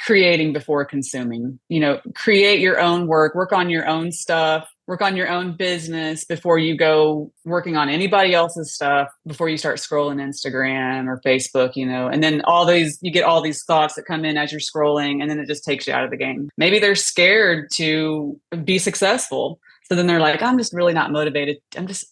creating before consuming. Create your own work on your own stuff, work on your own business before you go working on anybody else's stuff, before you start scrolling Instagram or Facebook, and then you get all these thoughts that come in as you're scrolling, and then it just takes you out of the game. Maybe they're scared to be successful. So then they're like, I'm just really not motivated.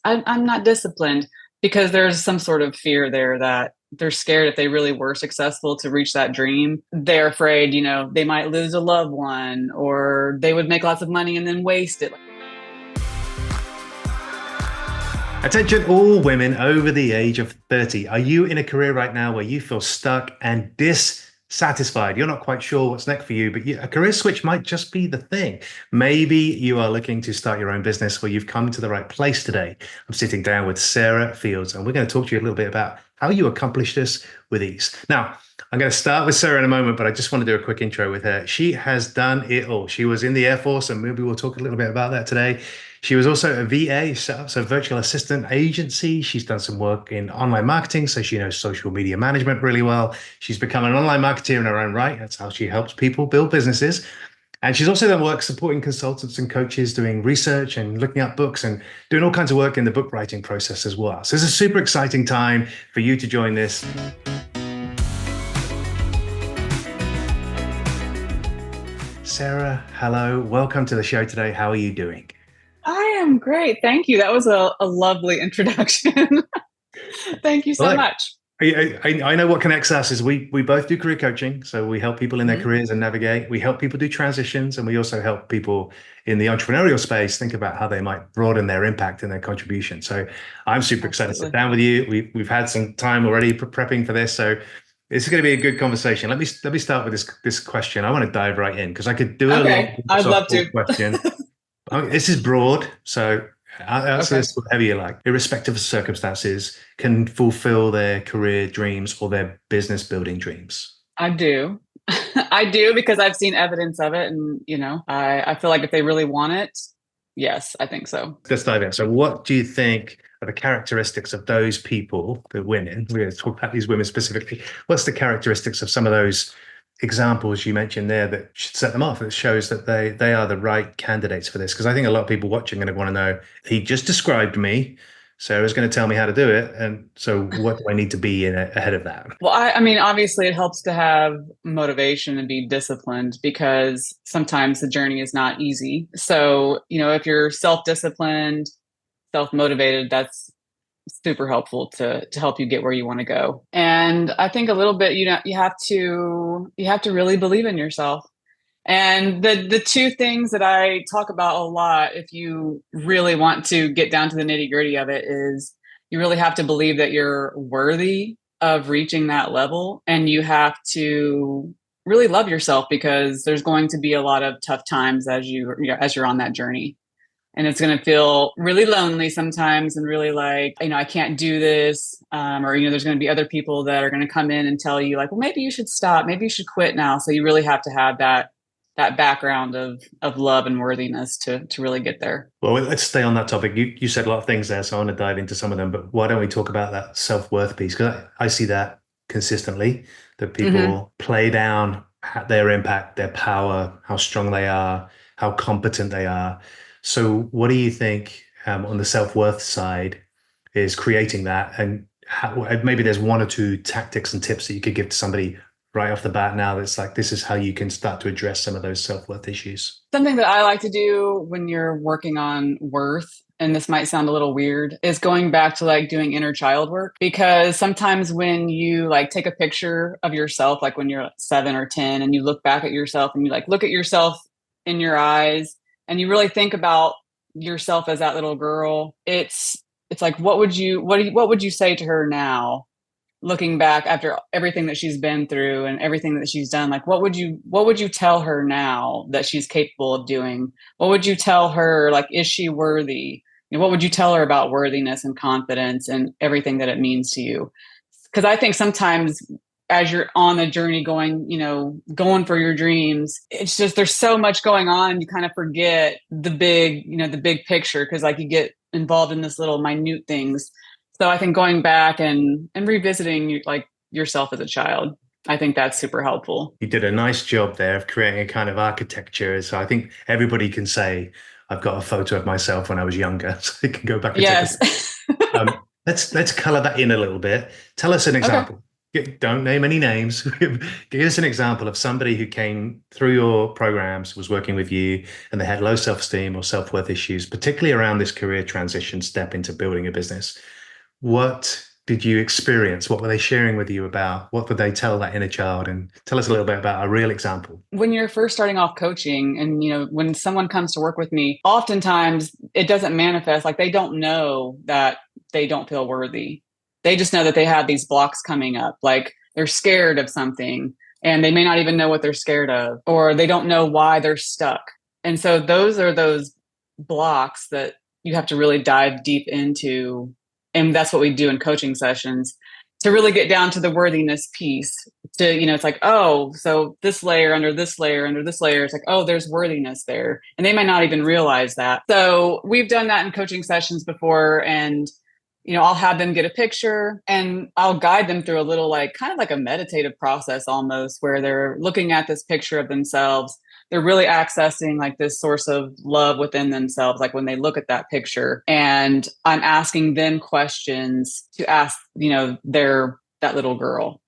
I'm not disciplined, because there's some sort of fear there that they're scared if they really were successful to reach that dream. They're afraid, they might lose a loved one, or they would make lots of money and then waste it. Attention all women over the age of 30. Are you in a career right now where you feel stuck and dissatisfied? You're not quite sure what's next for you, but a career switch might just be the thing. Maybe you are looking to start your own business. Well, you've come to the right place today. I'm sitting down with Sarah Fields, and we're going to talk to you a little bit about how you accomplish this with ease. Now, I'm going to start with Sarah in a moment, but I just want to do a quick intro with her. She has done it all. She was in the Air Force, and maybe we'll talk a little bit about that today. She was also a VA, set up a virtual assistant agency. She's done some work in online marketing, so she knows social media management really well. She's become an online marketer in her own right. That's how she helps people build businesses. And she's also done work supporting consultants and coaches, doing research and looking up books and doing all kinds of work in the book writing process as well. So it's a super exciting time for you to join this. Sarah, hello. Welcome to the show today. How are you doing? I am great. Thank you. That was a lovely introduction. Thank you so much. I know what connects us is we both do career coaching. So we help people in their careers and navigate. We help people do transitions, and we also help people in the entrepreneurial space think about how they might broaden their impact and their contribution. So I'm super excited to sit down with you. We've had some time already prepping for this. So this is going to be a good conversation. Let me start with this question. I want to dive right in because I could do a long I'd love to. question. This is broad, so answer this whatever you like. Irrespective of circumstances, can fulfill their career dreams or their business building dreams? I do. I do, because I've seen evidence of it, and I feel like if they really want it, yes, I think so. Let's dive in. So what do you think are the characteristics of those people, the women? We're going to talk about these women specifically. What's the characteristics of some of those examples you mentioned there that should set them off? It shows that they are the right candidates for this, because I think a lot of people watching are going to want to know, he just described me, Sarah's going to tell me how to do it, and so what do I need to be ahead of that? Well, I mean, obviously it helps to have motivation and be disciplined, because sometimes the journey is not easy. So, if you're self-disciplined, self-motivated, that's super helpful to help you get where you want to go. And I think a little bit, you have to really believe in yourself. And the two things that I talk about a lot, if you really want to get down to the nitty-gritty of it, is you really have to believe that you're worthy of reaching that level, and you have to really love yourself, because there's going to be a lot of tough times as you're on that journey. And it's going to feel really lonely sometimes, and really like, I can't do this. Or, there's going to be other people that are going to come in and tell you like, well, maybe you should stop. Maybe you should quit now. So you really have to have that background of love and worthiness to really get there. Well, let's stay on that topic. You said a lot of things there, so I want to dive into some of them. But why don't we talk about that self-worth piece? Because I see that consistently, that people play down their impact, their power, how strong they are, how competent they are. So what do you think on the self-worth side is creating that? And maybe there's one or two tactics and tips that you could give to somebody right off the bat now that's like, this is how you can start to address some of those self-worth issues. Something that I like to do when you're working on worth, and this might sound a little weird, is going back to like doing inner child work. Because sometimes when you like take a picture of yourself, like when you're 7 or 10, and you look back at yourself and you like look at yourself in your eyes, and you really think about yourself as that little girl, it's like, what would you say to her now, looking back after everything that she's been through and everything that she's done? Like, what would you tell her now that she's capable of doing? What would you tell her? Like, is she worthy? What would you tell her about worthiness and confidence and everything that it means to you? Because I think sometimes as you're on the journey going for your dreams, it's just, there's so much going on, and you kind of forget the big picture, because like you get involved in this little minute things. So I think going back and revisiting like yourself as a child I think that's super helpful. You did a nice job there of creating a kind of architecture. So I think everybody can say, I've got a photo of myself when I was younger, so they can go back and take a look. Yes. Let's color that in a little bit. Tell us an Okay. example. Don't name any names. Give us an example of somebody who came through your programs, was working with you, and they had low self-esteem or self-worth issues, particularly around this career transition step into building a business. What did you experience? What were they sharing with you about? What did they tell that inner child? And tell us a little bit about a real example. When you're first starting off coaching and when someone comes to work with me, oftentimes it doesn't manifest, like they don't know that they don't feel worthy. They just know that they have these blocks coming up, like they're scared of something and they may not even know what they're scared of, or they don't know why they're stuck. And so those are those blocks that you have to really dive deep into. And that's what we do in coaching sessions to really get down to the worthiness piece. To, it's like, oh, so this layer under this layer under this layer, it's like, oh, there's worthiness there. And they might not even realize that. So we've done that in coaching sessions before. And I'll have them get a picture and I'll guide them through a little, like, kind of like a meditative process almost, where they're looking at this picture of themselves. They're really accessing like this source of love within themselves, like when they look at that picture. And I'm asking them questions to ask, that little girl,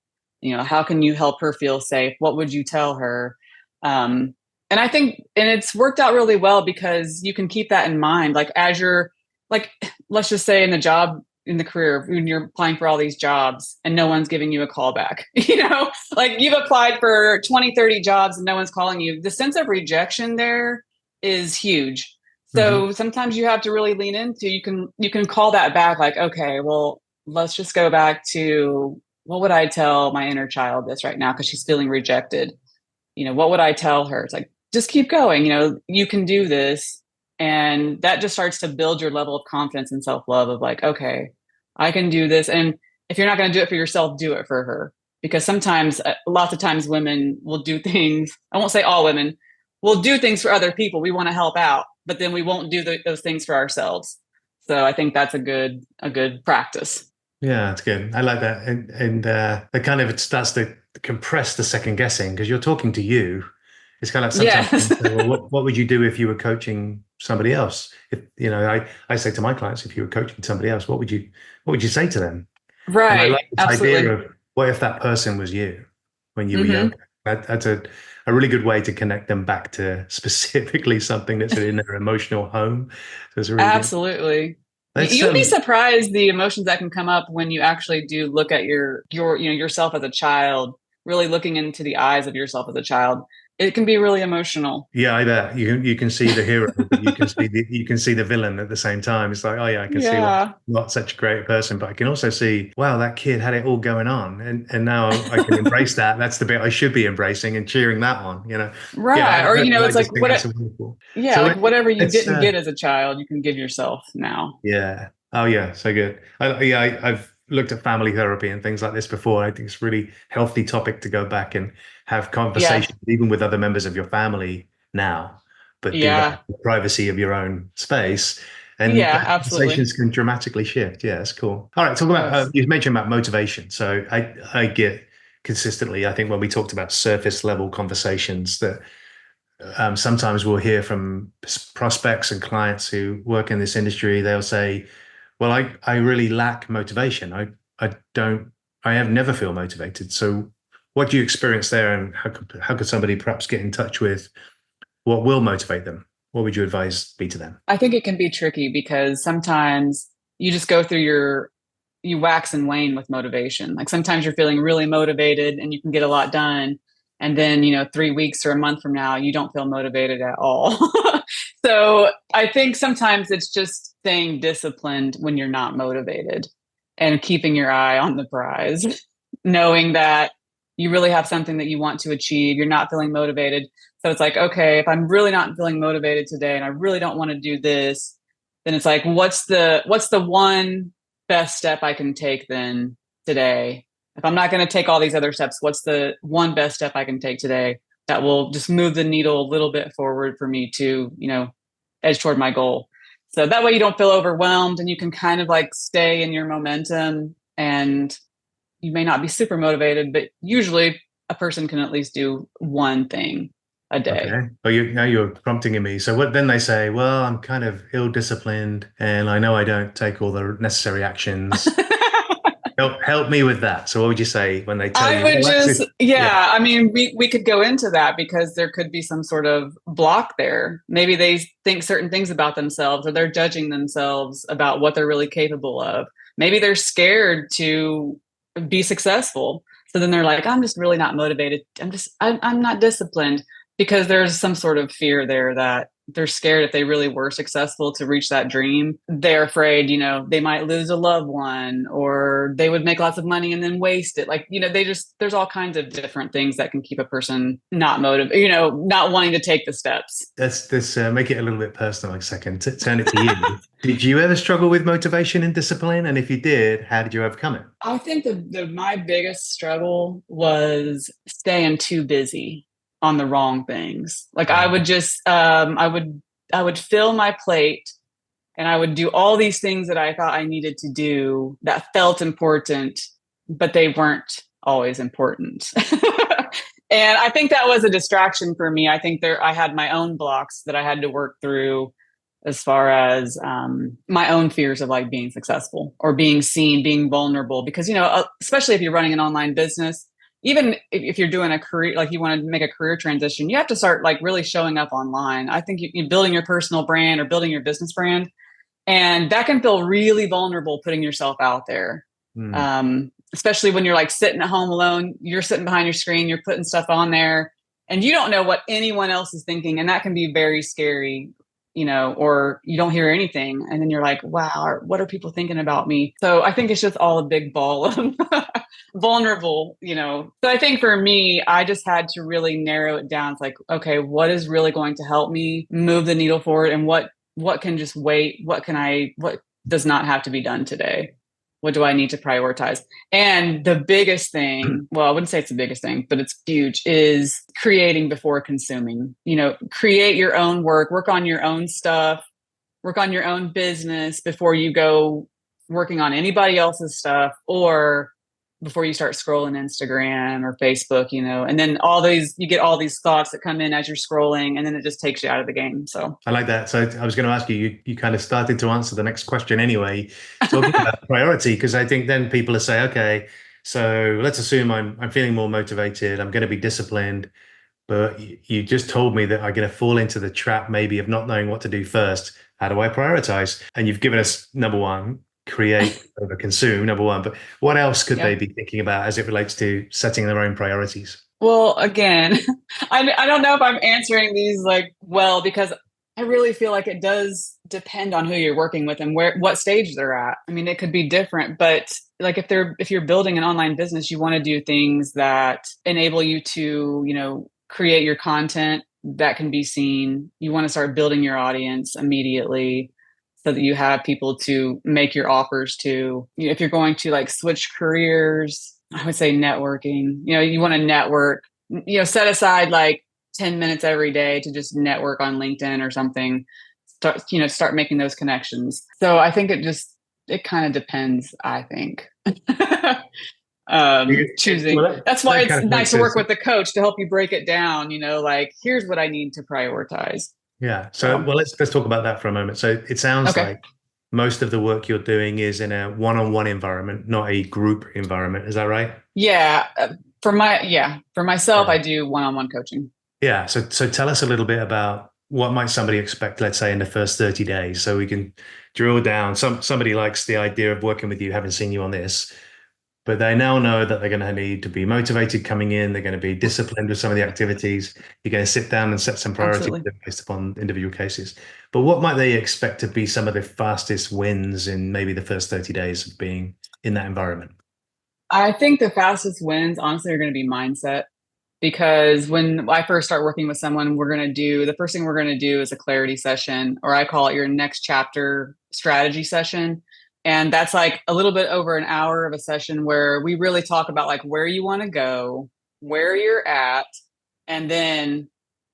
how can you help her feel safe? What would you tell her? And I think, and it's worked out really well because you can keep that in mind. Like as you're, like, let's just say in the career, when you're applying for all these jobs and no one's giving you a call back, like you've applied for 20, 30 jobs and no one's calling you. The sense of rejection there is huge. Mm-hmm. So sometimes you have to really lean into, you can call that back, like, okay, well, let's just go back to, what would I tell my inner child this right now? Because she's feeling rejected. What would I tell her? It's like, just keep going. You can do this. And that just starts to build your level of confidence and self-love of like, okay, I can do this. And if you're not going to do it for yourself, do it for her. Because sometimes, lots of times women will do things. I won't say all women will do things for other people. We want to help out, but then we won't do those things for ourselves. So I think that's a good practice. Yeah, that's good. I like that. And it kind of it starts to compress the second guessing because you're talking to you. It's kind of like sometimes Yes. you say, well, what would you do if you were coaching somebody else? If I say to my clients, if you were coaching somebody else, what would you say to them? And I Right. like this idea Absolutely. of what if that person was you when you were Hmm. younger? That's a really good way to connect them back to specifically something that's in their emotional home. So it's really good. Absolutely. Let's You'd be surprised the emotions that can come up when you actually do look at your yourself as a child, really looking into the eyes of yourself as a child. It can be really emotional. Yeah, I bet you can see the hero, but you can see the villain at the same time. It's like, oh yeah, I can see why Yeah. not such a great person, but I can also see, wow, that kid had it all going on, and now I can embrace that. That's the bit I should be embracing and cheering that on. Yeah, Right. Or I it's just like think that's wonderful. yeah, So like whatever you let's didn't get as a child, you can give yourself now. yeah. Oh, yeah. So good. I've looked at family therapy and things like this before. I think it's a really healthy topic to go back and have Yeah. conversations, even with other members of your family now, but do that in Yeah. the privacy of your own space. And Yeah, the absolutely. conversations can dramatically shift. Yeah, it's cool. All right. Talk about, Yes. you mentioned about motivation. So I get consistently, I think when we talked about surface level conversations that sometimes we'll hear from prospects and clients who work in this industry, they'll say, well, I really lack motivation. I don't, I have never feel motivated. So what do you experience there and how could somebody perhaps get in touch with what will motivate them? What would you advise be to them? I think it can be tricky because sometimes you just go through you wax and wane with motivation. Like sometimes you're feeling really motivated and you can get a lot done. And then, 3 weeks or a month from now, you don't feel motivated at all. So I think sometimes it's just staying disciplined when you're not motivated and keeping your eye on the prize, knowing that you really have something that you want to achieve. You're not feeling motivated. So it's like, okay, if I'm really not feeling motivated today and I really don't want to do this, then it's like, what's the one best step I can take then today? If I'm not going to take all these other steps, what's the one best step I can take today that will just move the needle a little bit forward for me to, edge toward my goal? So that way you don't feel overwhelmed and you can kind of like stay in your momentum and you may not be super motivated, but usually a person can at least do one thing a day. Okay. Oh, now you're prompting in me. So what then they say, well, I'm kind of ill-disciplined and I know I don't take all the necessary actions. Help me with that. So what would you say when they tell I you, would well, just, actually, yeah. yeah, I mean, we could go into that because there could be some sort of block there. Maybe they think certain things about themselves or they're judging themselves about what they're really capable of. Maybe they're scared to be successful. So then they're like, I'm just really not motivated. I'm not disciplined because there's some sort of fear there that they're scared if they really were successful to reach that dream. They're afraid, they might lose a loved one or they would make lots of money and then waste it. Like, there's all kinds of different things that can keep a person not motivated, not wanting to take the steps. Let's make it a little bit personal, like a second. Turn it to you. Did you ever struggle with motivation and discipline? And if you did, how did you overcome it? I think my biggest struggle was staying too busy on the wrong things. Like I would just I would fill my plate and I would do all these things that I thought I needed to do that felt important, but they weren't always important. And I think that was a distraction for me. I think I had my own blocks that I had to work through as far as my own fears of like being successful or being seen, being vulnerable. Because, especially if you're running an online business, even if you're doing a career, like you want to make a career transition, you have to start like really showing up online. I think you're building your personal brand or building your business brand. And that can feel really vulnerable putting yourself out there. Hmm. Especially when you're like sitting at home alone, you're sitting behind your screen, you're putting stuff on there and you don't know what anyone else is thinking. And that can be very scary, or you don't hear anything. And then you're like, wow, what are people thinking about me? So I think it's just all a big ball of vulnerable, So I think for me, I just had to really narrow it down. It's like, okay, what is really going to help me move the needle forward and what can just wait? What does not have to be done today? What do I need to prioritize? And the biggest thing, well, I wouldn't say it's the biggest thing, but it's huge, is creating before consuming. Create your own work on your own stuff, work on your own business before you go working on anybody else's stuff or before you start scrolling Instagram or Facebook, and then you get all these thoughts that come in as you're scrolling and then it just takes you out of the game. So I like that. So I was going to ask you, you kind of started to answer the next question anyway, talking about priority, because I think then people will say, okay, so let's assume I'm feeling more motivated, I'm going to be disciplined, but you just told me that I'm going to fall into the trap maybe of not knowing what to do first. How do I prioritize? And you've given us number one, create over consume, number one, but what else could they be thinking about as it relates to setting their own priorities? Well, again, I don't know if I'm answering these like well, because I really feel like it does depend on who you're working with and what stage they're at. I mean, it could be different, but like if you're building an online business, you want to do things that enable you to, create your content that can be seen. You want to start building your audience immediately so that you have people to make your offers to. If you're going to like switch careers, I would say networking. You want to network, set aside like 10 minutes every day to just network on LinkedIn or something. Start making those connections. So I think it kind of depends, I think. Choosing. Well, That's why that it's kind of nice makes to work sense. with the coach to help you break it down, like here's what I need to prioritize. Yeah. So, So, well, let's talk about that for a moment. So it sounds okay. like most of the work you're doing is in a one-on-one environment, not a group environment. Is that right? Yeah. For myself, Yeah. I do one-on-one coaching. Yeah. So tell us a little bit about what might somebody expect, let's say, in the first 30 days, so we can drill down. Somebody likes the idea of working with you, having seen you on this, but they now know that they're going to need to be motivated coming in. They're going to be disciplined with some of the activities. You're going to sit down and set some priorities Absolutely. based upon individual cases. But what might they expect to be some of the fastest wins in maybe the first 30 days of being in that environment? I think the fastest wins, honestly, are going to be mindset. Because when I first start working with someone, the first thing we're going to do is a clarity session, or I call it your next chapter strategy session. And that's like a little bit over an hour of a session where we really talk about like where you want to go, where you're at, and then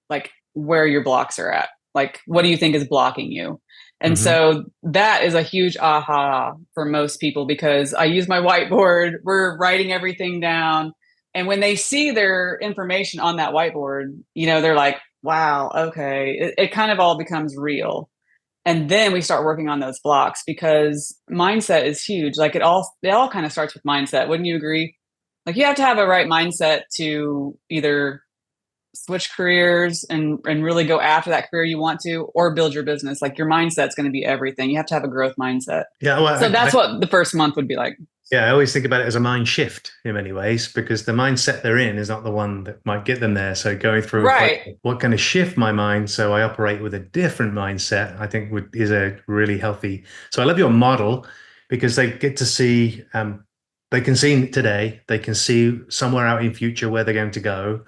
like where your blocks are at. Like, what do you think is blocking you? And Hmm. so that is a huge aha for most people because I use my whiteboard, we're writing everything down. And when they see their information on that whiteboard, they're like, wow, okay, it kind of all becomes real. And then we start working on those blocks because mindset is huge. Like it all kind of starts with mindset. Wouldn't you agree? Like you have to have a right mindset to either switch careers and really go after that career you want to, or build your business. Like your mindset's going to be everything. You have to have a growth mindset. Yeah, well, So that's what the first month would be like. yeah, I always think about it as a mind shift in many ways because the mindset they're in is not the one that might get them there. So going through Right. what kind of shift my mind so I operate with a different mindset, I think is a really healthy. So I love your model because they get to see, they can see today, they can see somewhere out in future where they're going to go,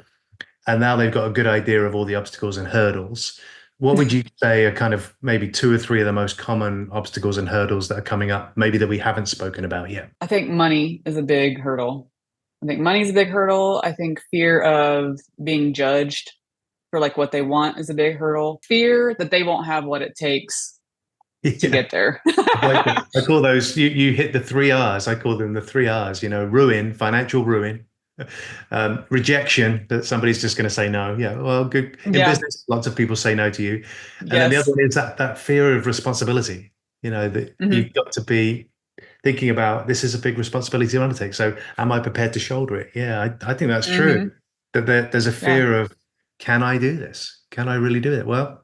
and now they've got a good idea of all the obstacles and hurdles. What would you say are kind of maybe two or three of the most common obstacles and hurdles that are coming up, maybe that we haven't spoken about yet? I think money is a big hurdle. I think money is a big hurdle. I think fear of being judged for like what they want is a big hurdle. Fear that they won't have what it takes to Yeah. get there. I like it. I call those, you hit the three R's. I call them the three R's, ruin, financial ruin, rejection, that somebody's just going to say no. Yeah, well, good. In Yeah. business, lots of people say no to you. And then the other Yes. one is that fear of responsibility, that Hmm. you've got to be thinking about this is a big responsibility to undertake. So am I prepared to shoulder it? Yeah, I think that's true. Hmm. That there's a Yeah. fear of, can I do this? Can I really do it? Well,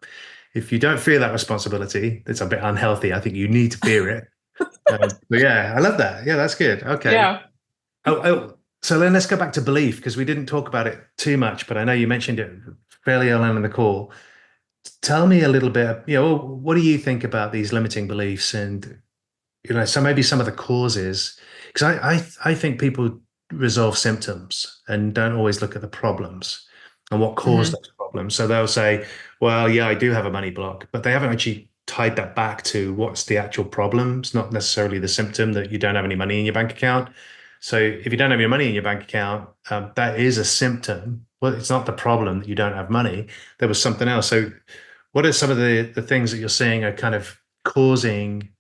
if you don't fear that responsibility, it's a bit unhealthy. I think you need to fear it. But yeah, I love that. Yeah, that's good. Okay. Yeah. So then let's go back to belief because we didn't talk about it too much, but I know you mentioned it fairly early on in the call. Tell me a little bit, what do you think about these limiting beliefs and so maybe some of the causes, because I think people resolve symptoms and don't always look at the problems and what caused Hmm. those problems. So they'll say, well, yeah, I do have a money block, but they haven't actually tied that back to what's the actual problem. It's not necessarily the symptom that you don't have any money in your bank account. So if you don't have your money in your bank account, that is a symptom. Well, it's not the problem that you don't have money. There was something else. So what are some of the things that you're seeing are kind of causing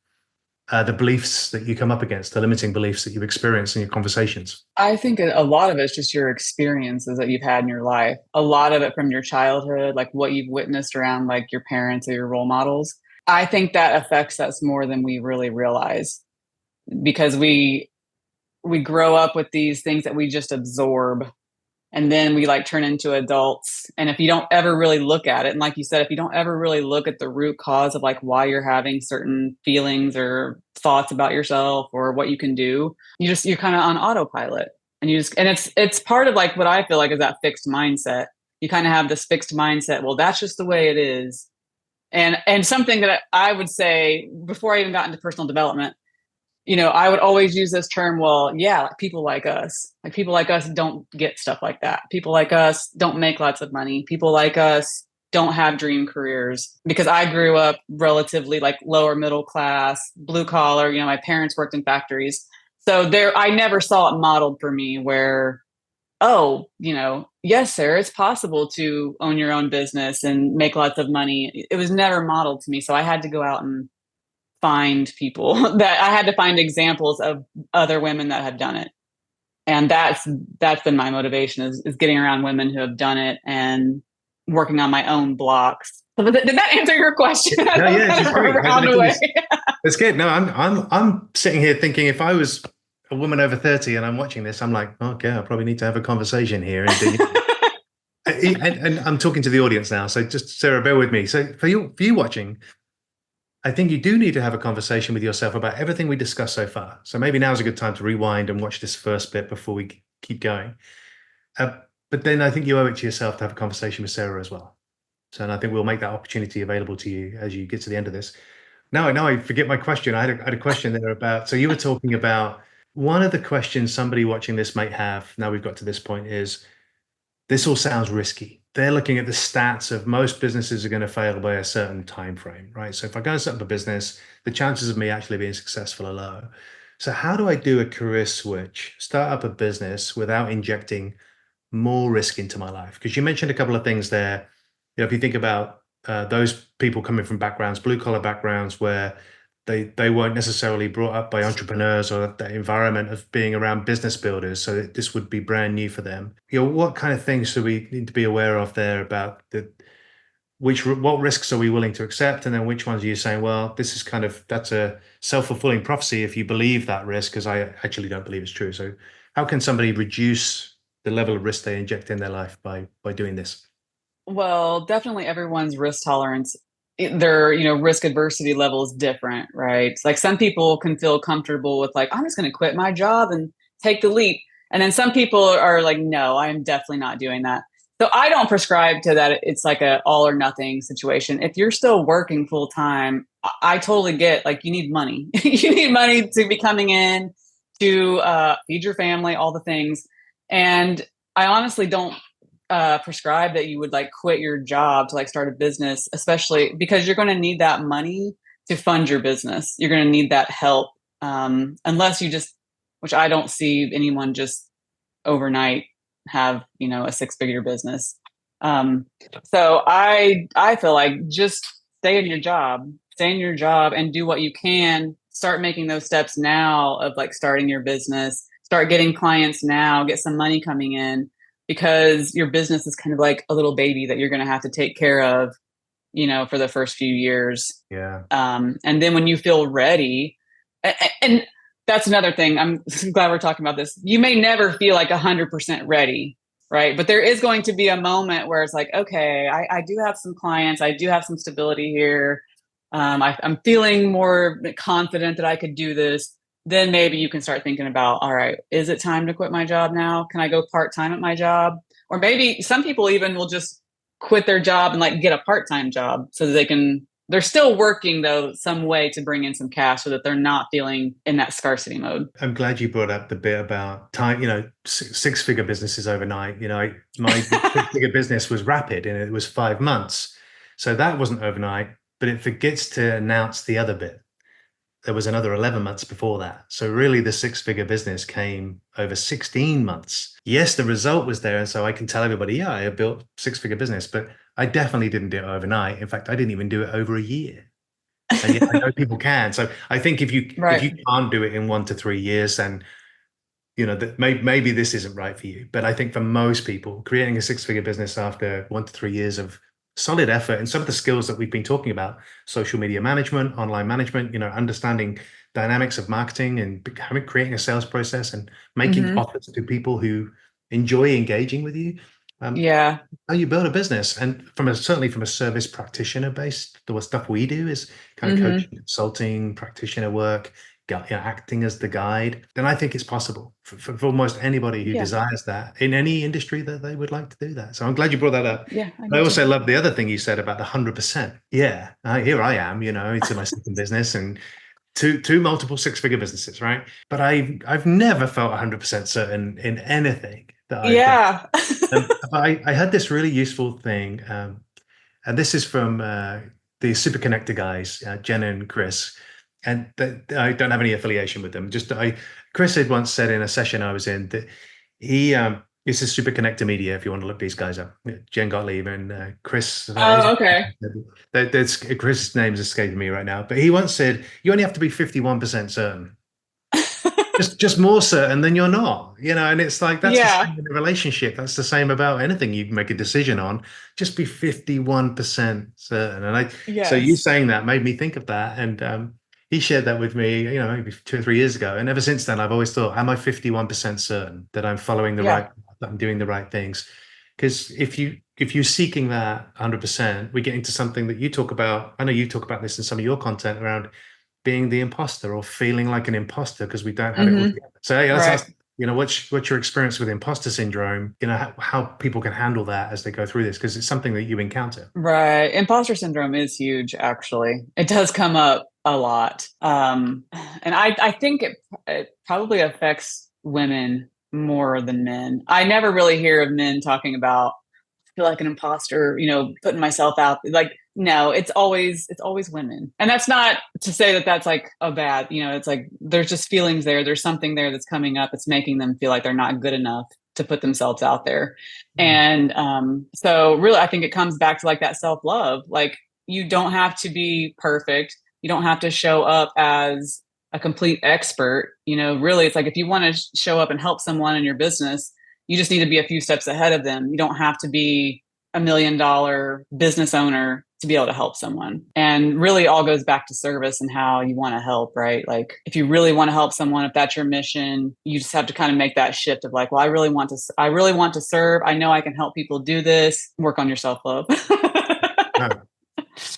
the beliefs that you come up against, the limiting beliefs that you've experienced in your conversations? I think a lot of it's just your experiences that you've had in your life. A lot of it from your childhood, like what you've witnessed around like your parents or your role models. I think that affects us more than we really realize because we grow up with these things that we just absorb and then we like turn into adults. And if you don't ever really look at it, and like you said, if you don't ever really look at the root cause of like why you're having certain feelings or thoughts about yourself or what you can do, you're kind of on autopilot. And it's part of like what I feel like is that fixed mindset. You kind of have this fixed mindset, well, that's just the way it is. And something that I would say before I even got into personal development, I would always use this term, well, yeah, like people like us don't get stuff like that. People like us don't make lots of money. People like us don't have dream careers because I grew up relatively like lower middle class, blue collar, my parents worked in factories. So I never saw it modeled for me where, oh, yes, Sarah, it's possible to own your own business and make lots of money. It was never modeled to me. So I had to go out and find people that I had to find examples of other women that have done it. And that's been my motivation is getting around women who have done it and working on my own blocks. So did that answer your question? I No, know yeah, kind it's of great. round away. It's good. No, I'm sitting here thinking if I was a woman over 30 and I'm watching this, I'm like, okay, I probably need to have a conversation here and dig in. And I'm talking to the audience now, so just Sarah, bear with me. So for you watching, I think you do need to have a conversation with yourself about everything we discussed so far. So maybe now's a good time to rewind and watch this first bit before we keep going. Uh, but then I think you owe it to yourself to have a conversation with Sarah as well. So and I think we'll make that opportunity available to you as you get to the end of this. Now I forget my question. I had a question there about, so you were talking about one of the questions somebody watching this might have, now we've got to this point, is this all sounds risky. They're looking at the stats of most businesses are going to fail by a certain time frame, right? So if I go and set up a business, the chances of me actually being successful are low. So how do I do a career switch, start up a business without injecting more risk into my life? Because you mentioned a couple of things there. If you think about those people coming from backgrounds, blue collar backgrounds, where they weren't necessarily brought up by entrepreneurs or that environment of being around business builders. So this would be brand new for them. What kind of things should we need to be aware of there about what risks are we willing to accept, and then which ones are you saying, well, this is that's a self-fulfilling prophecy if you believe that risk, because I actually don't believe it's true. So how can somebody reduce the level of risk they inject in their life by doing this? Well, definitely everyone's risk tolerance, their, risk adversity level is different, right? It's like some people can feel comfortable with like, I'm just going to quit my job and take the leap. And then some people are like, no, I am definitely not doing that. So I don't prescribe to that. It's like a all or nothing situation. If you're still working full time, I totally get like you need money. You need money to be coming in to feed your family, all the things. And I honestly don't prescribe that you would like quit your job to like start a business, especially because you're going to need that money to fund your business. You're going to need that help, unless you just, which I don't see anyone just overnight have a six-figure business. So I feel like just stay in your job and do what you can. Start making those steps now of like starting your business, start getting clients now, get some money coming in, because your business is kind of like a little baby that you're going to have to take care of, for the first few years. Yeah. And then when you feel ready, and that's another thing. I'm glad we're talking about this. You may never feel like 100% ready, right? But there is going to be a moment where it's like, okay, I do have some clients. I do have some stability here. I'm feeling more confident that I could do this. Then maybe you can start thinking about, all right, is it time to quit my job now? Can I go part-time at my job? Or maybe some people even will just quit their job and like get a part-time job so that they're still working though some way to bring in some cash so that they're not feeling in that scarcity mode. I'm glad you brought up the bit about time, six-figure businesses overnight. My six-figure business was rapid and it was 5 months. So that wasn't overnight, but it forgets to announce the other bit. There was another 11 months before that. So really the six-figure business came over 16 months. Yes, the result was there. And so I can tell everybody, yeah, I built six-figure business, but I definitely didn't do it overnight. In fact, I didn't even do it over a year. And yet I know people can. So I think if you Right. can't do it in 1 to 3 years, then that maybe this isn't right for you. But I think for most people, creating a six-figure business after 1 to 3 years of solid effort and some of the skills that we've been talking about, social media management, online management, understanding dynamics of marketing and creating a sales process and making Mm-hmm. offers to people who enjoy engaging with you. Yeah. How you build a business, and certainly from a service practitioner based, the stuff we do is kind of Mm-hmm. coaching, consulting, practitioner work, acting as the guide. Then I think it's possible for almost anybody who Yeah. desires that in any industry that they would like to do that. So I'm glad you brought that up. Yeah. I I do too. also love the other thing you said about the 100%. Yeah, here I am. It's in my second business and two multiple six-figure businesses, right? But I've never felt 100% certain in anything that I've done. Yeah. I had this really useful thing, and this is from the Super Connector guys, Jen and Chris, and I don't have any affiliation with them. Chris had once said in a session I was in that he this is Super Connector Media. If you want to look these guys up, Jen Gottlieb and Chris. Oh, okay. Chris's name's escaping me right now, but he once said you only have to be 51% certain. Just more certain than you're not, and it's like that's the Yeah. same in a relationship. That's the same about anything you make a decision on. Just be 51% certain. So you Yes. saying that made me think of that. And he shared that with me, maybe 2 or 3 years ago. And ever since then, I've always thought, am I 51% certain that I'm following the right, Yeah. that I'm doing the right things? Because if you're seeking that 100%, we get into something that you talk about. I know you talk about this in some of your content around being the imposter or feeling like an imposter because we don't have it all Mm-hmm. together. So yeah, Right. what's your experience with imposter syndrome? How people can handle that as they go through this, because it's something that you encounter. Right. Imposter syndrome is huge, actually. It does come up a lot. And I think it probably affects women more than men. I never really hear of men talking about feel like an imposter, putting myself out. Like, no, it's always women. And that's not to say that that's like a bad, it's like there's just feelings there. There's something there that's coming up. It's making them feel like they're not good enough. to put themselves out there. And so really, I think it comes back to like that self-love. Like you don't have to be perfect. You don't have to show up as a complete expert. You know, really, it's like if you want to show up and help someone in your business, you just need to be a few steps ahead of them. You don't have to be $1 million business owner to be able to help someone. And really all goes back to service and how you want to help, right? Like if you really want to help someone, if that's your mission, you just have to kind of make that shift of like, well, I really want to serve. I know I can help people do this. Work on your self-love. Oh,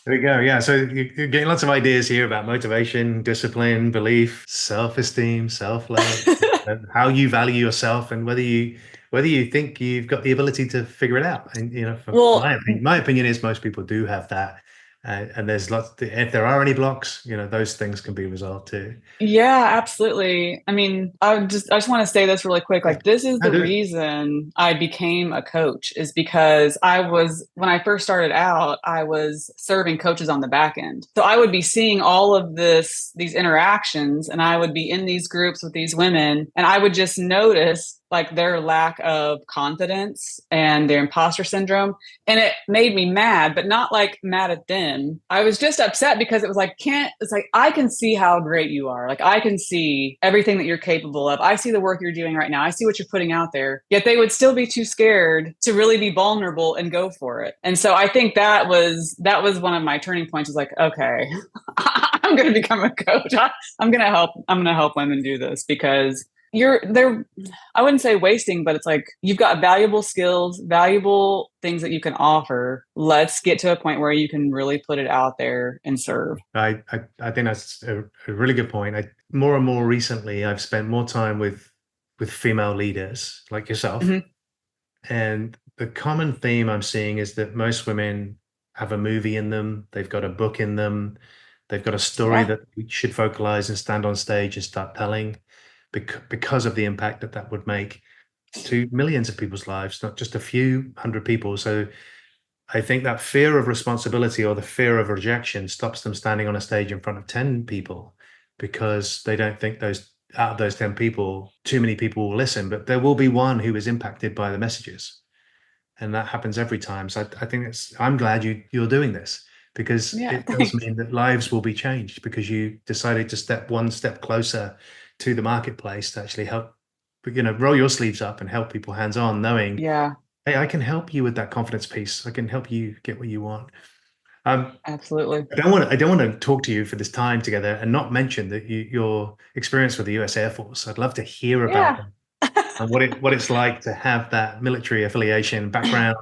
there we go. Yeah. So you're getting lots of ideas here about motivation, discipline, belief, self-esteem, self-love, and how you value yourself, and whether you think you've got the ability to figure it out. And from Well, my opinion is most people do have that. And there's lots. If there are any blocks, those things can be resolved too. yeah, absolutely. I mean, I just want to say this really quick. Yeah, Like this is I the do it. reason I became a coach is because when I first started out, I was serving coaches on the back end. So I would be seeing all of these interactions and I would be in these groups with these women and I would just notice like their lack of confidence and their imposter syndrome. And it made me mad, but not like mad at them. I was just upset because it was like, it's like, I can see how great you are. Like, I can see everything that you're capable of. I see the work you're doing right now. I see what you're putting out there. Yet they would still be too scared to really be vulnerable and go for it. And so I think that was one of my turning points was like, okay, I'm going to become a coach. I'm going to help women do this because they're I wouldn't say wasting, but it's like you've got valuable skills, valuable things that you can offer. Let's get to a point where you can really put it out there and serve. I think that's a really good point. More and more recently, I've spent more time with female leaders like yourself, Hmm. and the common theme I'm seeing is that most women have a movie in them, they've got a book in them, they've got a story Yeah. that we should vocalize and stand on stage and start telling, because of the impact that that would make to millions of people's lives, not just a few hundred people. So I think that fear of responsibility or the fear of rejection stops them standing on a stage in front of 10 people because they don't think those out of those 10 people, too many people will listen, but there will be one who is impacted by the messages. And that happens every time. So I think I'm glad you're doing this because Yeah. it does Thanks. mean that lives will be changed because you decided to step one step closer to the marketplace to actually help, roll your sleeves up and help people hands on, knowing, Yeah, hey, I can help you with that confidence piece. I can help you get what you want. Um, absolutely. I don't want to talk to you for this time together and not mention that your experience with the U.S. Air Force. I'd love to hear about Yeah. that and what it's like to have that military affiliation background.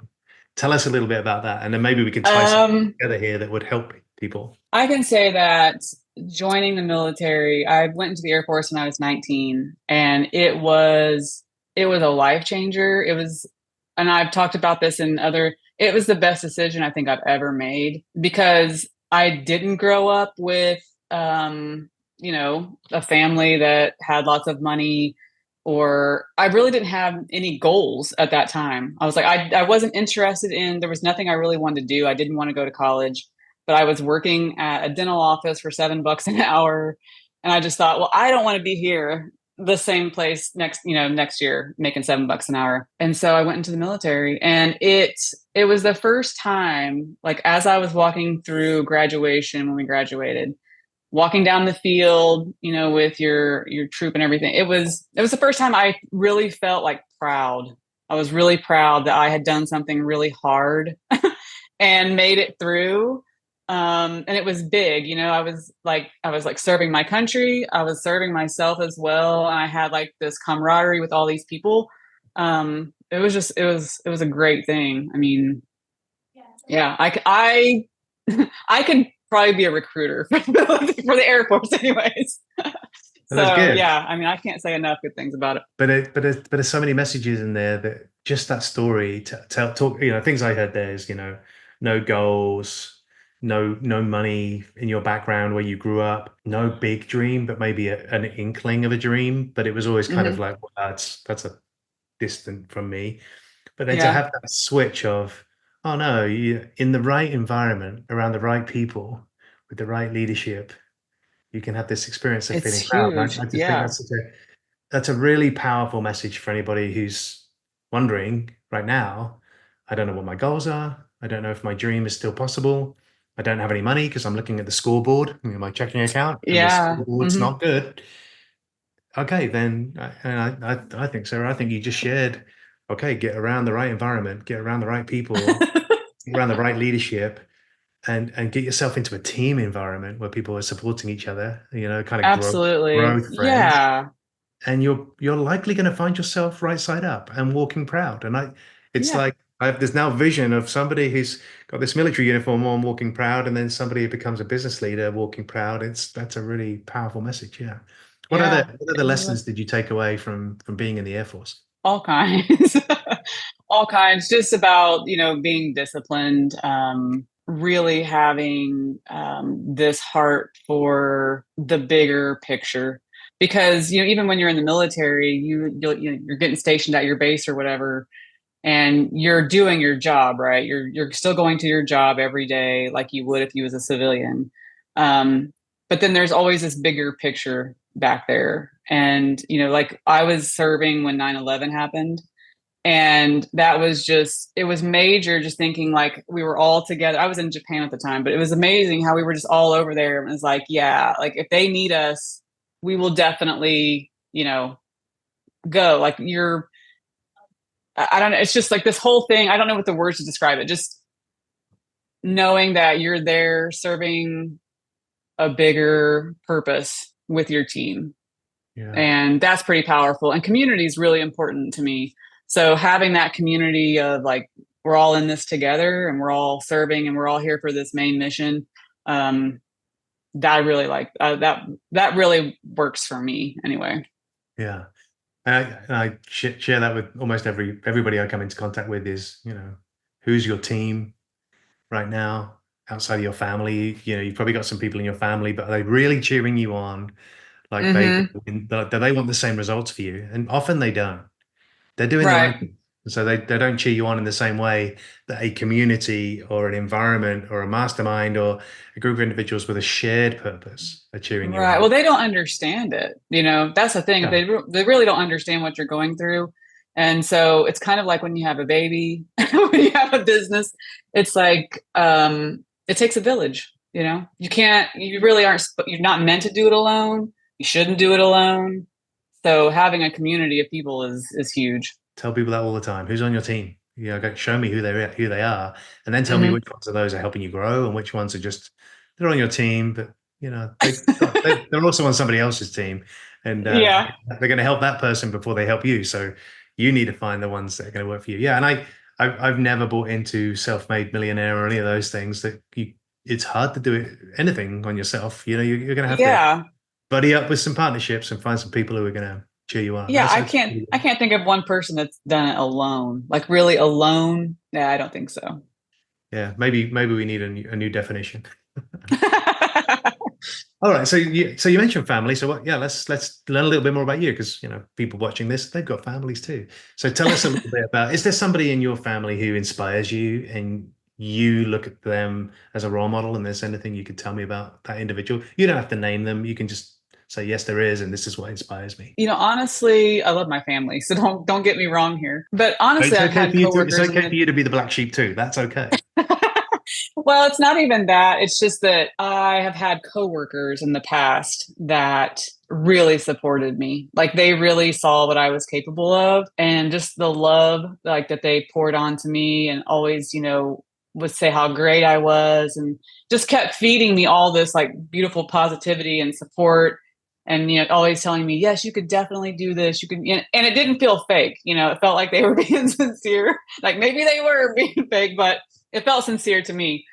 Tell us a little bit about that, and then maybe we can tie something um, together here that would help people. I can say that joining the military, I went into the Air Force when I was 19 and it was a life changer. And I've talked about this it was the best decision I think I've ever made because I didn't grow up with, a family that had lots of money, or I really didn't have any goals at that time. I was like, I wasn't interested there was nothing I really wanted to do. I didn't want to go to college, but I was working at a dental office for $7 an hour. And I just thought, well, I don't want to be here the same place next year making $7 an hour. And so I went into the military and it was the first time, like as I was walking through graduation when we graduated, walking down the field, with your troop and everything. It was the first time I really felt like proud. I was really proud that I had done something really hard and made it through. And it was big, I was like serving my country. I was serving myself as well. And I had like this camaraderie with all these people. It was a great thing. I mean, yeah, I could probably be a recruiter for the Air Force, anyways. And that's So good. yeah, I mean, I can't say enough good things about it. But there's so many messages in there that just that story to tell talk. Things I heard there is no goals, no money in your background where you grew up, no big dream, but maybe an inkling of a dream. But it was always kind of Hmm. like, well, that's a distant from me. But then to Yeah, have that switch of, oh no, you in the right environment, around the right people, with the right leadership, you can have this experience of it's feeling proud. And huge. I just think Yeah. that's a really powerful message for anybody who's wondering right now, I don't know what my goals are. I don't know if my dream is still possible. I don't have any money because I'm looking at the scoreboard, my checking account, and the Yeah. scoreboard's not good. Okay, then, and I think, Sarah, I think you just shared, okay, get around the right environment, get around the right people, get around the right leadership, and get yourself into a team environment where people are supporting each other, kind of Absolutely. growth friends, Yeah. and you're likely going to find yourself right side up and walking proud. And it's Yeah. like I have this now vision of somebody who's got this military uniform on walking proud, and then somebody who becomes a business leader walking proud. That's a really powerful message. Yeah. Yeah. What other lessons did you take away from being in the Air Force? All kinds. All kinds, just about, being disciplined, really having this heart for the bigger picture. Because, even when you're in the military, you're getting stationed at your base or whatever, and you're doing your job, right? You're still going to your job every day like you would if you was a civilian. Um, but then there's always this bigger picture back there. And, like I was serving when 9/11 happened. And that was just, it was major, just thinking like we were all together. I was in Japan at the time, but it was amazing how we were just all over there. And it was like, yeah, like if they need us, we will definitely, go. Like I don't know. It's just like this whole thing. I don't know what the words to describe it. Just knowing that you're there serving a bigger purpose with your team. Yeah. And that's pretty powerful. And community is really important to me. So having that community of like, we're all in this together and we're all serving and we're all here for this main mission. Um, that I really like that really works for me anyway. Yeah. I share that with almost everybody I come into contact with is, who's your team right now outside of your family? You've probably got some people in your family, but are they really cheering you on? Like Mm-hmm. do they want the same results for you? And often they don't. They're doing their own Right. thing. So they don't cheer you on in the same way that a community or an environment or a mastermind or a group of individuals with a shared purpose are cheering you Right. on. Well, they don't understand it. That's the thing. If Yeah. they really don't understand what you're going through, and so it's kind of like when you have a baby, when you have a business, it's like it takes a village. You can't. You really aren't. You're not meant to do it alone. You shouldn't do it alone. So having a community of people is huge. Tell people that all the time. Who's on your team? Show me who they are, and then tell me Hmm. which ones of those are helping you grow and which ones are just they're on your team, but they're also on somebody else's team, and Yeah. they're going to help that person before they help you. So you need to find the ones that are going to work for you. Yeah, and I've never bought into self-made millionaire or any of those things. It's hard to do anything on yourself. You're going to have to Yeah. buddy up with some partnerships and find some people who are going to cheer you on. Yeah, That I sounds can't really I good. can't think of one person that's done it alone. Like really alone. Yeah, I don't think so. Yeah, maybe we need a new definition. All right, so you mentioned family. So what? Yeah, let's learn a little bit more about you because people watching this they've got families too. So tell us a little bit about. Is there somebody in your family who inspires you and you look at them as a role model? And there's anything you could tell me about that individual? You don't have to name them. You can just say yes, there is, and this is what inspires me. Honestly, I love my family, so don't get me wrong here. But honestly, It's I've okay had for you to. It's coworkers in okay for the you to be the black sheep too. That's okay. well, it's not even that. It's just that I have had coworkers in the past that really supported me. Like they really saw what I was capable of and just the love like that they poured onto me and always, would say how great I was and just kept feeding me all this like beautiful positivity and support and always telling me, yes, you could definitely do this. You can, and it didn't feel fake. It felt like they were being sincere. Like maybe they were being fake, but it felt sincere to me.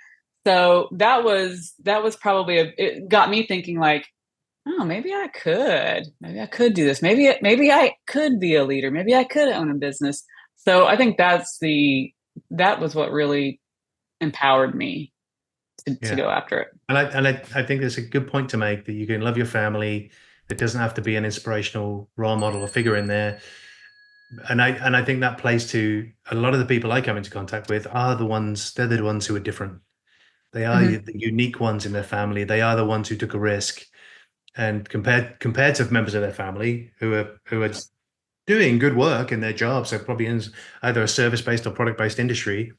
So that was probably it got me thinking like, oh, maybe I could do this. Maybe I could be a leader. Maybe I could own a business. So I think that was what really empowered me to Yeah. go after it. And I think there's a good point to make that you can love your family. It doesn't have to be an inspirational role model or figure in there. And I think that plays to a lot of the people I come into contact with are they're the ones who are different. They are Hmm. the unique ones in their family. They are the ones who took a risk. And compared to members of their family who are doing good work in their jobs. They're probably in either a service-based or product-based industry.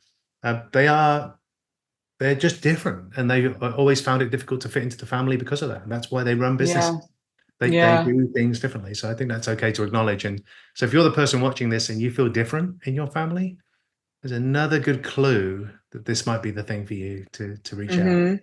They're just different, and they always found it difficult to fit into the family because of that. And that's why they run Yeah. businesses. They Yeah. do things differently. So I think that's okay to acknowledge. And so if you're the person watching this and you feel different in your family, there's another good clue that this might be the thing for you to reach out. Hmm.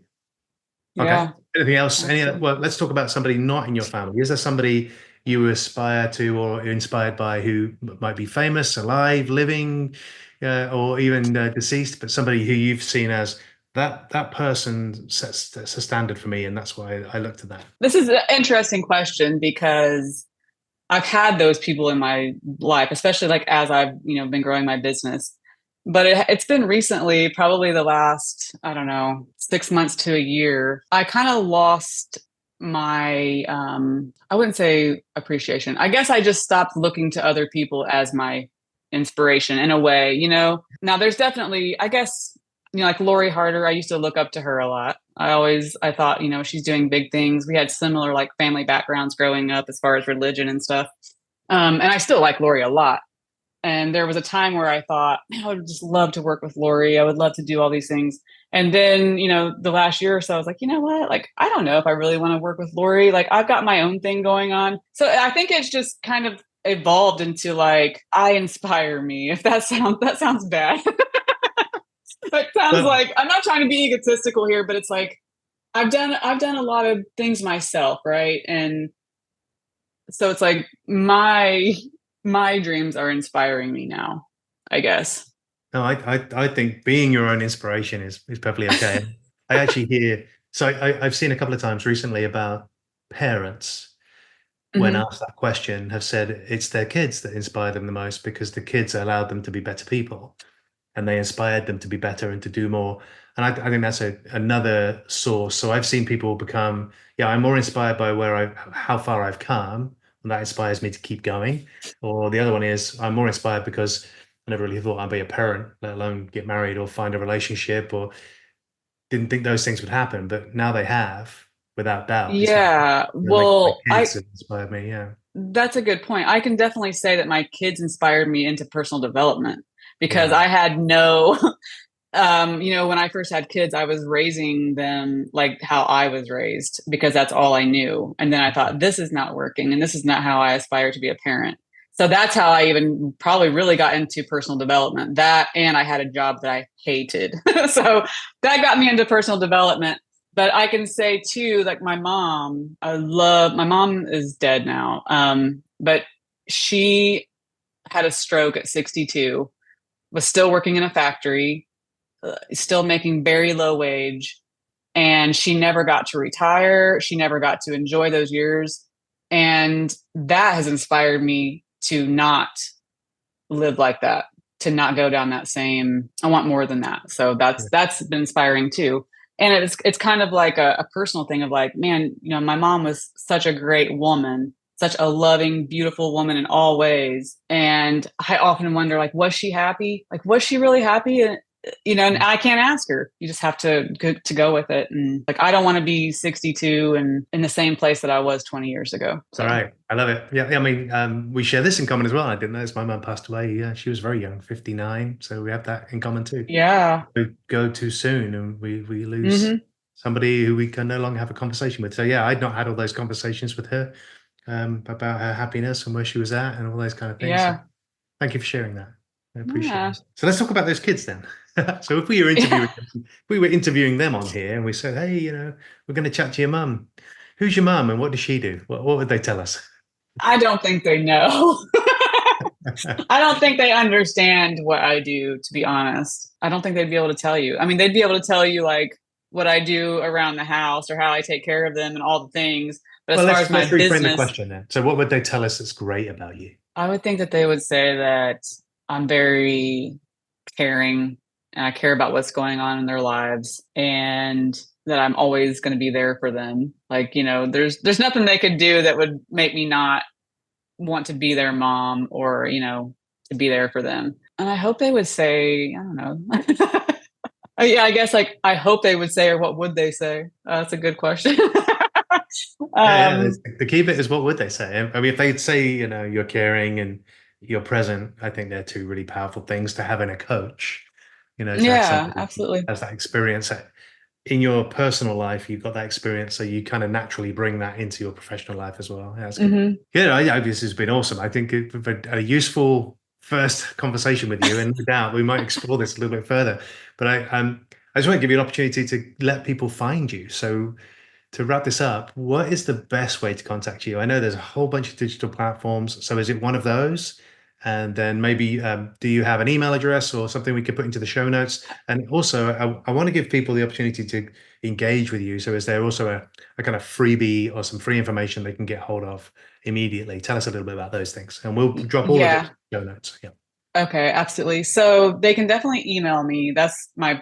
Okay. Yeah. Anything else? Absolutely. Well, let's talk about somebody not in your family. Is there somebody you aspire to or inspired by who might be famous, alive, living, or even deceased, but somebody who you've seen as that person sets a standard for me, and that's why I looked at that. This is an interesting question because I've had those people in my life, especially like as I've, been growing my business. But it's been recently, probably the last, I don't know, 6 months to a year. I kind of lost my, I wouldn't say appreciation. I guess I just stopped looking to other people as my inspiration in a way. Now there's definitely, I guess, like Lori Harder, I used to look up to her a lot. I thought, she's doing big things. We had similar like family backgrounds growing up as far as religion and stuff. And I still like Lori a lot. And there was a time where I thought, man, I would just love to work with Lori. I would love to do all these things. And then, the last year or so, I was like, you know what? Like, I don't know if I really want to work with Lori. Like, I've got my own thing going on. So I think it's just kind of evolved into like, I inspire me. If that sounds bad. It sounds Well, like I'm not trying to be egotistical here, but it's like I've done a lot of things myself, right? And so it's like my dreams are inspiring me now, I guess. no, I think being your own inspiration is perfectly okay. I actually hear, so I've seen a couple of times recently about parents when Hmm. asked that question have said it's their kids that inspire them the most because the kids allowed them to be better people and they inspired them to be better and to do more. And I think that's another source. So I've seen people become, yeah, I'm more inspired by how far I've come, and that inspires me to keep going. Or the other one is I'm more inspired because I never really thought I'd be a parent, let alone get married or find a relationship, or didn't think those things would happen, but now they have, without doubt. It's Yeah. like my Well, kids have inspired me. Yeah, that's a good point. I can definitely say that my kids inspired me into personal development because yeah, I had no when I first had kids, I was raising them like how I was raised because that's all I knew. And then I thought, this is not working and this is not how I aspire to be a parent. So that's how I even probably really got into personal development. That and I had a job that I hated. So that got me into personal development. But I can say too, like my mom is dead now. But she had a stroke at 62, was still working in a factory, still making very low wage, and she never got to retire. She never got to enjoy those years, and that has inspired me to not live like that, to not go down that same. I want more than that. So yeah, that's been inspiring too. And it's kind of like a personal thing of like, man, my mom was such a great woman, such a loving, beautiful woman in all ways. And I often wonder, like, was she happy? Like, was she really happy? And I can't ask her. You just have to go with it. And like, I don't want to be 62 and in the same place that I was 20 years ago. all So right. I love it. Yeah, I mean, we share this in common as well. I didn't notice my mum passed away. Yeah, she was very young, 59. So we have that in common too. yeah. We go too soon and we lose Hmm. somebody who we can no longer have a conversation with. So yeah, I'd not had all those conversations with her about her happiness and where she was at and all those kind of things. So Yeah. thank you for sharing that. I appreciate Yeah. it. So let's talk about those kids then. So Yeah. if we were interviewing them on here and we said, hey, we're going to chat to your mum. Who's your mum and what does she do? What would they tell us? I don't think they know. I don't think they understand what I do, to be honest. I don't think they'd be able to tell you. I mean, they'd be able to tell you like what I do around the house or how I take care of them and all the things. But as Well, far as my let's reframe the business, question then. So what would they tell us that's great about you? I would think that they would say that I'm very caring and I care about what's going on in their lives and that I'm always going to be there for them. Like, there's nothing they could do that would make me not want to be their mom or, to be there for them. And I hope they would say, I don't know. Yeah, I guess like I hope they would say, or what would they say? That's a good question. Yeah, yeah. um, The key bit is what would they say? I mean, if they'd say, you're caring and you're present, I think they're two really powerful things to have in a coach, to have yeah, somebody who absolutely. has that experience. In your personal life, you've got that experience, so you kind of naturally bring that into your professional life as well. Yeah, that's good. Hmm. Yeah, this has been awesome. I think a useful first conversation with you, and no doubt we might explore this a little bit further. But I just want to give you an opportunity to let people find you. So to wrap this up, what is the best way to contact you? I know there's a whole bunch of digital platforms. So is it one of those? And then maybe do you have an email address or something we could put into the show notes? And also, I want to give people the opportunity to engage with you. So is there also a kind of freebie or some free information they can get hold of immediately? Tell us a little bit about those things. And we'll drop all of it in Yeah. the show notes. Yeah. Okay, absolutely. So they can definitely email me. That's my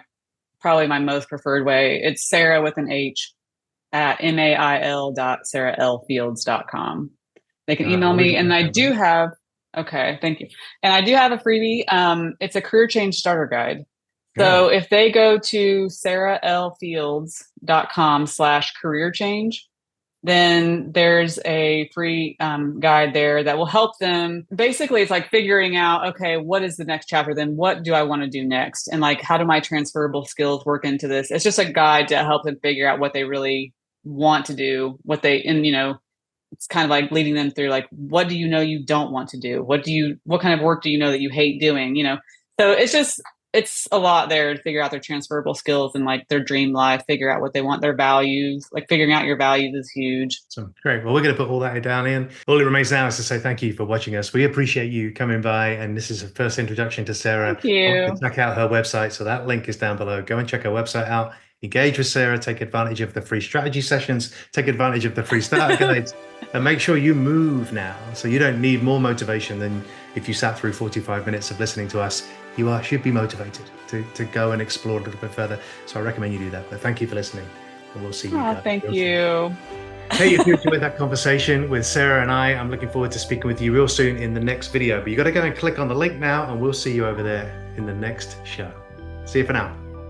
probably my most preferred way. It's Sarah with an H at mail.saralfields.com. They can email I'll me. leave And that I down. do have, okay, thank you. And I do have a freebie. It's a career change starter guide. Yeah. So if they go to saralfields.com/career change, then there's a free guide there that will help them. Basically, it's like figuring out, okay, what is the next chapter? Then what do I want to do next? And like, how do my transferable skills work into this? It's just a guide to help them figure out what they really want to do, and it's kind of like leading them through like, what do you know you don't want to do? What kind of work do you know that you hate doing? So it's a lot there to figure out their transferable skills and like their dream life, figure out what they want, their values. Like figuring out your values is huge. So great. Well, we're going to put all that down in. All it remains now is to say thank you for watching us. We appreciate you coming by. And this is a first introduction to Sarah. Thank I want you you. to check out her website. So that link is down below. Go and check her website out. Engage with Sarah. Take advantage of the free strategy sessions. Take advantage of the free starter guides. And make sure you move now. So you don't need more motivation than if you sat through 45 minutes of listening to us. Should be motivated to go and explore a little bit further. So I recommend you do that. But thank you for listening. And we'll see you guys. Thank you. Hey, if you enjoyed that conversation with Sarah and I'm looking forward to speaking with you real soon in the next video. But you got to go and click on the link now, and we'll see you over there in the next show. See you for now.